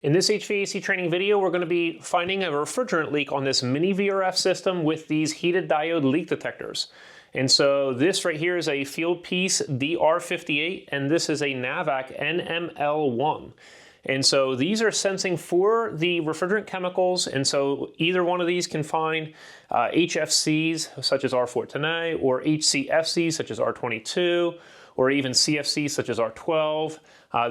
In this HVAC training video, we're going to be finding a refrigerant leak on this mini VRF system with these heated diode leak detectors. And so this right here is a Fieldpiece DR58, and this is a Navac NML1. And so these are sensing for the refrigerant chemicals, and so either one of these can find HFCs such as R410A, or HCFCs such as R22, or even CFCs such as R12.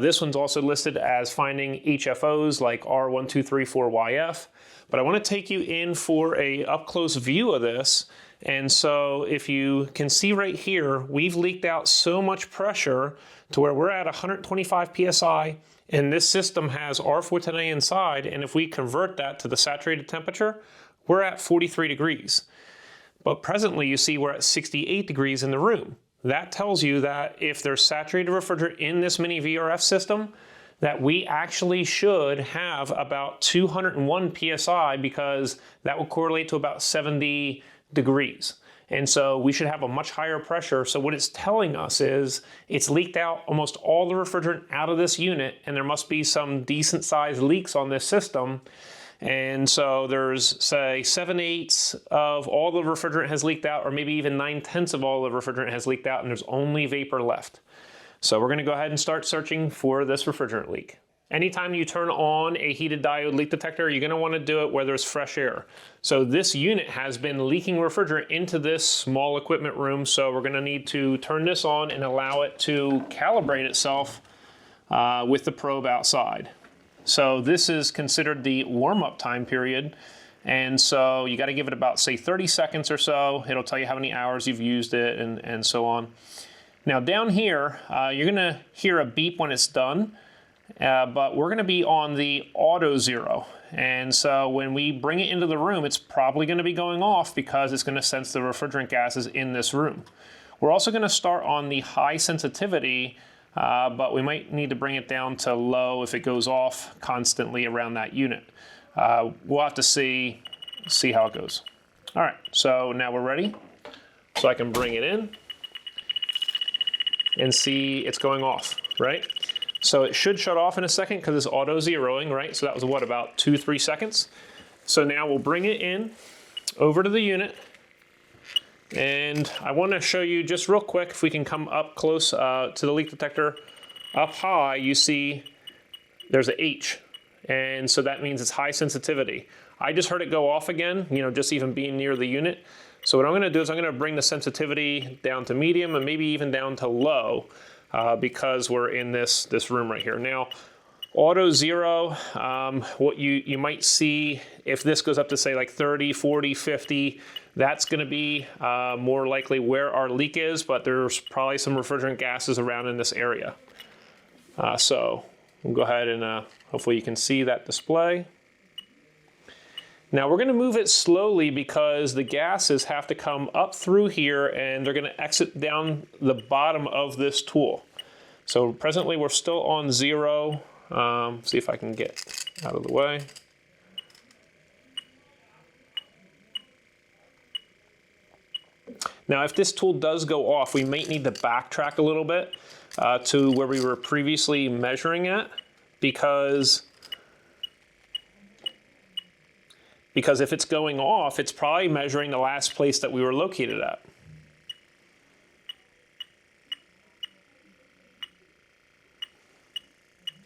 This one's also listed as finding HFOs like R1234YF. But I want to take you in for a up-close view of this. And so if you can see right here, we've leaked out so much pressure to where we're at 125 PSI, and this system has R410A inside, and if we convert that to the saturated temperature, we're at 43 degrees. But presently you see we're at 68 degrees in the room. That tells you that if there's saturated refrigerant in this mini VRF system, that we actually should have about 201 PSI, because that will correlate to about 70 degrees. And so we should have a much higher pressure. So what it's telling us is it's leaked out almost all the refrigerant out of this unit, and there must be some decent sized leaks on this system. And so there's, say, 7/8 of all the refrigerant has leaked out, or maybe even 9/10 of all the refrigerant has leaked out, and there's only vapor left. So we're going to go ahead and start searching for this refrigerant leak. Anytime you turn on a heated diode leak detector, you're going to want to do it where there's fresh air. So this unit has been leaking refrigerant into this small equipment room, so we're going to need to turn this on and allow it to calibrate itself with the probe outside. So this is considered the warm-up time period, and so you got to give it about, say, 30 seconds or so. It'll tell you how many hours you've used it and so on. Now down here, you're going to hear a beep when it's done, but we're going to be on the auto zero. And so when we bring it into the room, it's probably going to be going off because it's going to sense the refrigerant gases in this room. We're also going to start on the high sensitivity, but we might need to bring it down to low if it goes off constantly around that unit. We'll have to see how it goes. All right, so now we're ready. So I can bring it in and see it's going off, right? So it should shut off in a second because it's auto zeroing, right? So that was what, about 2-3 seconds? So now we'll bring it in over to the unit. And I want to show you just real quick, if we can come up close to the leak detector. Up high, you see there's a H, and so that means it's high sensitivity. I just heard it go off again, just even being near the unit. So what I'm going to do is I'm going to bring the sensitivity down to medium and maybe even down to low, because we're in this room right here. Now, auto zero, what you might see if this goes up to, say, like 30, 40, 50, that's going to be more likely where our leak is, but there's probably some refrigerant gases around in this area. So we'll go ahead and hopefully you can see that display. Now we're going to move it slowly because the gases have to come up through here and they're going to exit down the bottom of this tool. So presently we're still on zero. See if I can get out of the way. Now if this tool does go off, we might need to backtrack a little bit to where we were previously measuring at, because if it's going off, it's probably measuring the last place that we were located at.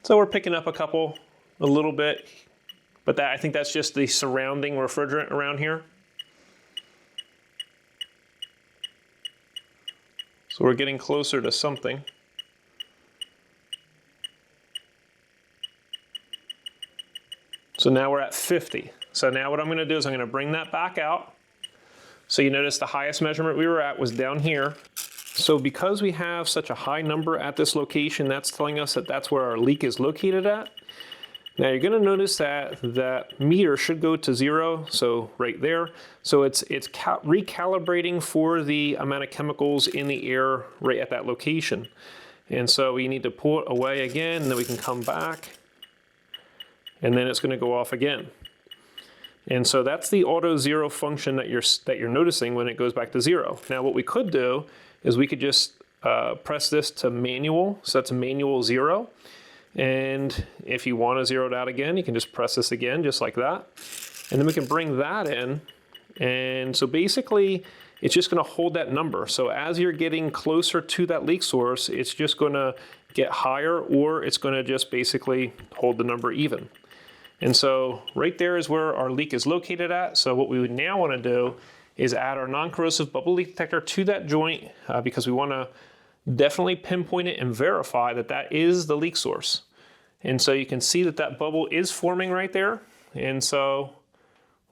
So we're picking up a little bit, but I think that's just the surrounding refrigerant around here. So we're getting closer to something. So now we're at 50. So now what I'm going to do is I'm going to bring that back out. So you notice the highest measurement we were at was down here. So because we have such a high number at this location, that's telling us that that's where our leak is located at. Now you're going to notice that that meter should go to zero, so right there. So it's recalibrating for the amount of chemicals in the air right at that location. And so we need to pull it away again, and then we can come back, and then it's going to go off again. And so that's the auto zero function that you're noticing when it goes back to zero. Now what we could do is we could just press this to manual, so that's a manual zero. And if you want to zero it out again, you can just press this again, just like that. And then we can bring that in. And so basically, it's just going to hold that number. So as you're getting closer to that leak source, it's just going to get higher, or it's going to just basically hold the number even. And so right there is where our leak is located at. So what we would now want to do is add our non-corrosive bubble leak detector to that joint because we want to definitely pinpoint it and verify that that is the leak source. And so you can see that that bubble is forming right there. And so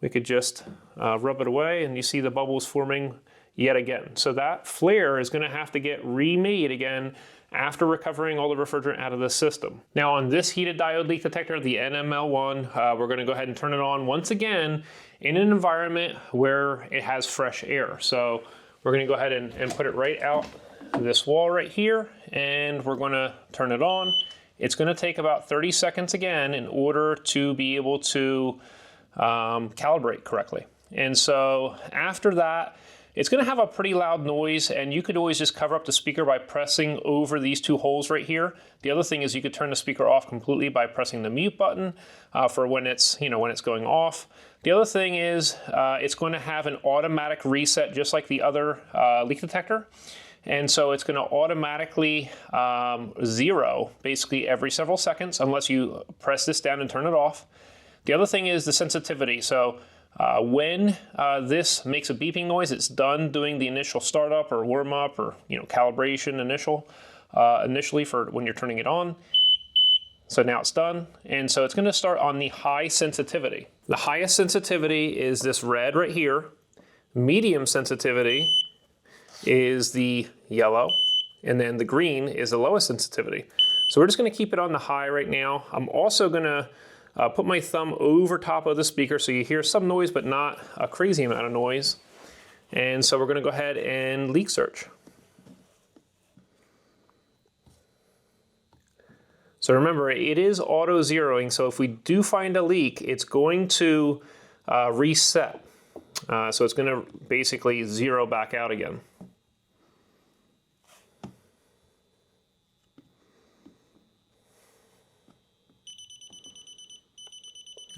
we could just rub it away, and you see the bubbles forming yet again. So that flare is going to have to get remade again after recovering all the refrigerant out of the system. Now on this heated diode leak detector, the NML1, we're going to go ahead and turn it on once again in an environment where it has fresh air. So we're going to go ahead and put it right out this wall right here, and we're going to turn it on. It's going to take about 30 seconds again in order to be able to calibrate correctly. And so after that, it's going to have a pretty loud noise, and you could always just cover up the speaker by pressing over these two holes right here. The other thing is you could turn the speaker off completely by pressing the mute button for when it's, when it's going off. The other thing is it's going to have an automatic reset just like the other leak detector. And so it's going to automatically zero basically every several seconds unless you press this down and turn it off. The other thing is the sensitivity. So when this makes a beeping noise, it's done doing the initial startup or warm up or calibration initially for when you're turning it on. So now it's done, and so it's going to start on the high sensitivity. The highest sensitivity is this red right here. Medium sensitivity is the yellow, and then the green is the lowest sensitivity. So we're just going to keep it on the high right now. I'm also going to put my thumb over top of the speaker so you hear some noise, but not a crazy amount of noise. And so we're going to go ahead and leak search. So remember, it is auto zeroing, so if we do find a leak, it's going to reset. So it's going to basically zero back out again.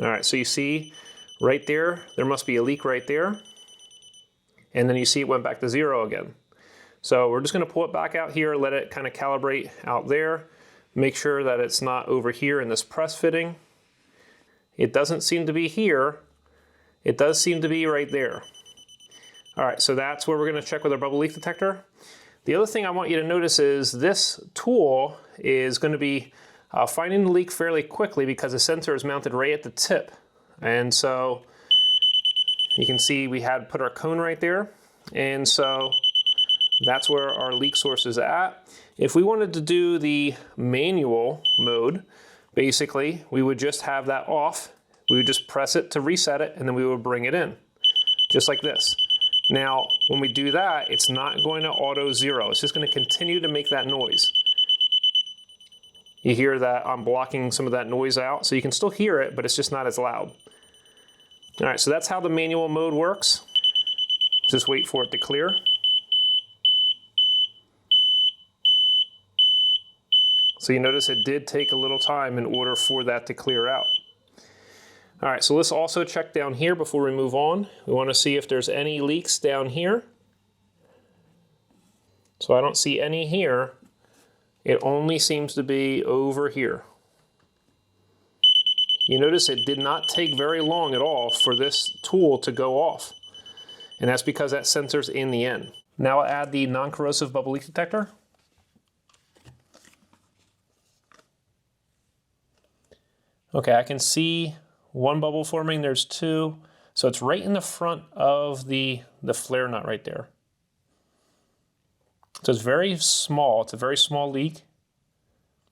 All right, so you see right there must be a leak right there. And then you see it went back to zero again. So we're just going to pull it back out here, let it kind of calibrate out there. Make sure that it's not over here in this press fitting. It doesn't seem to be here. It does seem to be right there. All right, so that's where we're going to check with our bubble leak detector. The other thing I want you to notice is this tool is going to be finding the leak fairly quickly because the sensor is mounted right at the tip. And so you can see we had put our cone right there. And so that's where our leak source is at. If we wanted to do the manual mode, basically we would just have that off. We would just press it to reset it, and then we would bring it in, just like this. Now, when we do that, it's not going to auto zero. It's just going to continue to make that noise. You hear that I'm blocking some of that noise out, so you can still hear it, but it's just not as loud. All right, so that's how the manual mode works. Just wait for it to clear. So you notice it did take a little time in order for that to clear out. All right, so let's also check down here before we move on. We want to see if there's any leaks down here. So I don't see any here. It only seems to be over here. You notice it did not take very long at all for this tool to go off. And that's because that sensor's in the end. Now I'll add the non-corrosive bubble leak detector. Okay, I can see one bubble forming, there's two. So it's right in the front of the flare nut right there. So it's very small, it's a very small leak.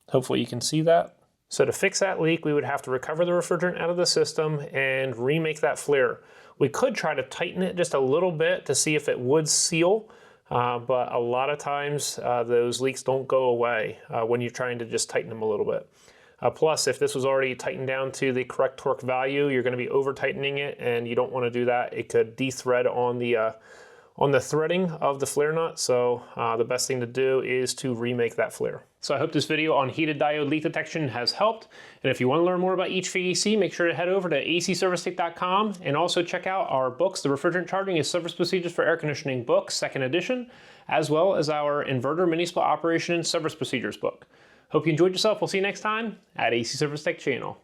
Hopefully you can see that. So to fix that leak, we would have to recover the refrigerant out of the system and remake that flare. We could try to tighten it just a little bit to see if it would seal, but a lot of times those leaks don't go away when you're trying to just tighten them a little bit. Plus, if this was already tightened down to the correct torque value, you're going to be over tightening it, and you don't want to do that. It could de-thread on on the threading of the flare nut, so the best thing to do is to remake that flare. So I hope this video on heated diode leak detection has helped, and if you want to learn more about HVAC, make sure to head over to acservicetech.com and also check out our books, the Refrigerant Charging and Service Procedures for Air Conditioning book, 2nd edition, as well as our Inverter Mini-Split Operation and Service Procedures book. Hope you enjoyed yourself. We'll see you next time at AC Service Tech channel.